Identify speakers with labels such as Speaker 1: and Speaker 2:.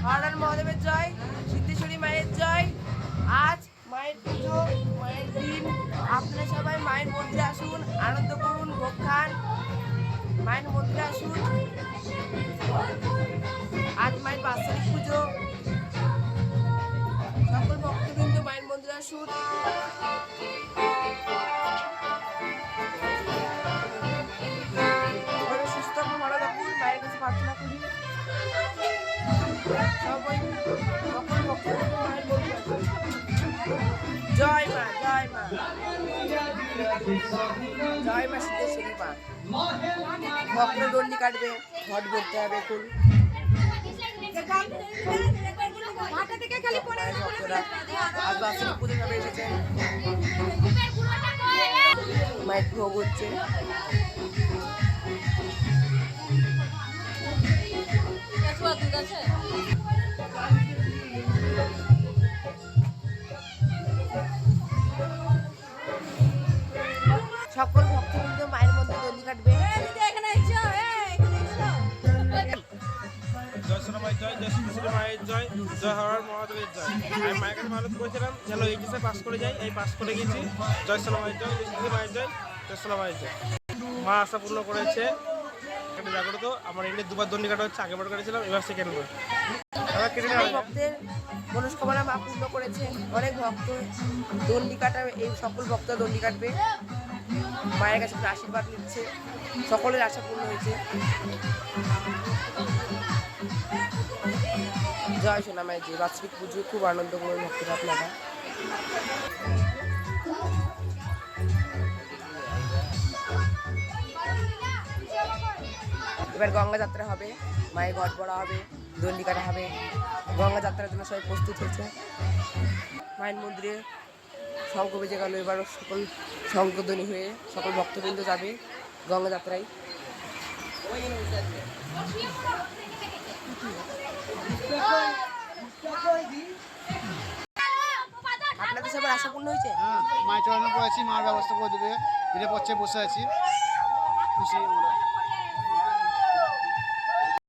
Speaker 1: হরহর মহাদেবের জয়, সিদ্ধেশ্বরী মায়ের জয়। আজ মায়ের পুজো, মায়ের দিন। আপনারা সবাই মায়ের মন্দিরে আসুন, আনন্দ করুন, ভোগ খান। মায়ের মন্দিরে আসুন। আজ মায়ের বাৎসরিক পুজো। সকল ভক্তবৃন্দ মায়ের মন্দিরে আসুন। সুস্থ ভালো থাকুন, মায়ের কাছে প্রার্থনা করি। সবাই সকল ভক্তবৃন্দ মায়ের মন্দিরে আসুন। জয় মা, জয় মা, জয় মা সিদ্ধেশ্বরী মা। ভক্তরা দণ্ডি কাটবে, ঘট ভরতে হবে এখন। ভক্তরা আজ বাৎসরিক পুজো সবাই এসেছে। মায়ের ভোগ হচ্ছে। সকল ভক্তবৃন্দ মায়ের মধ্যে দণ্ডি কাটবে।
Speaker 2: জয় সোনামাই জয়, জয় সিদ্ধেশ্বরী মায়ের জয়, জয় হরহর মহাদেবের জয়। আমি মায়ের কাছে মানত করেছিলাম যেন এইচএসে পাস করে যাই, এই পাস করে গেছি। জয় সোনামাই জয়, জয় সিদ্ধেশ্বরী মায়ের জয়, জয় সোনামাই জয়। মা আশা পূর্ণ করেছে। এখানে জাগ্রত আমার এনে দুবার দণ্ডি কাটা হচ্ছে, আগেবার করেছিলাম, এবার সেকেন্ড বার।
Speaker 1: ভক্তের মনস্কামনা মা পূর্ণ করেছে। অনেক ভক্ত দণ্ডি কাটা, এই সকল ভক্ত দণ্ডি কাটবে। মায়ের কাছে আশীর্বাদ নিচ্ছে, সকলের আশা পূর্ণ হয়েছে। জয় সোনা মায়ের যে বাৎসরিক পুজো খুব আনন্দ করে ভক্তরা আপনারা। এবার গঙ্গা যাত্রা হবে, মায়ের ঘট ভরা হবে, দণ্ডি কাটা হবে। গঙ্গা যাত্রার জন্য সবাই প্রস্তুত হয়েছে। মায়ের মন্দিরে শঙ্খ বেজে গেল, এবার সকল শঙ্খধ্বনি হয়ে সকল ভক্তবৃন্দ যাবে গঙ্গা যাত্রায়। আপনাদের সবার আশা পূর্ণ হয়েছে?
Speaker 3: মায়ের চরণে পড়েছি, মার ব্যবস্থা করে দেবে, ফিরে পড়ছে বসে আছি, খুশি আমরা।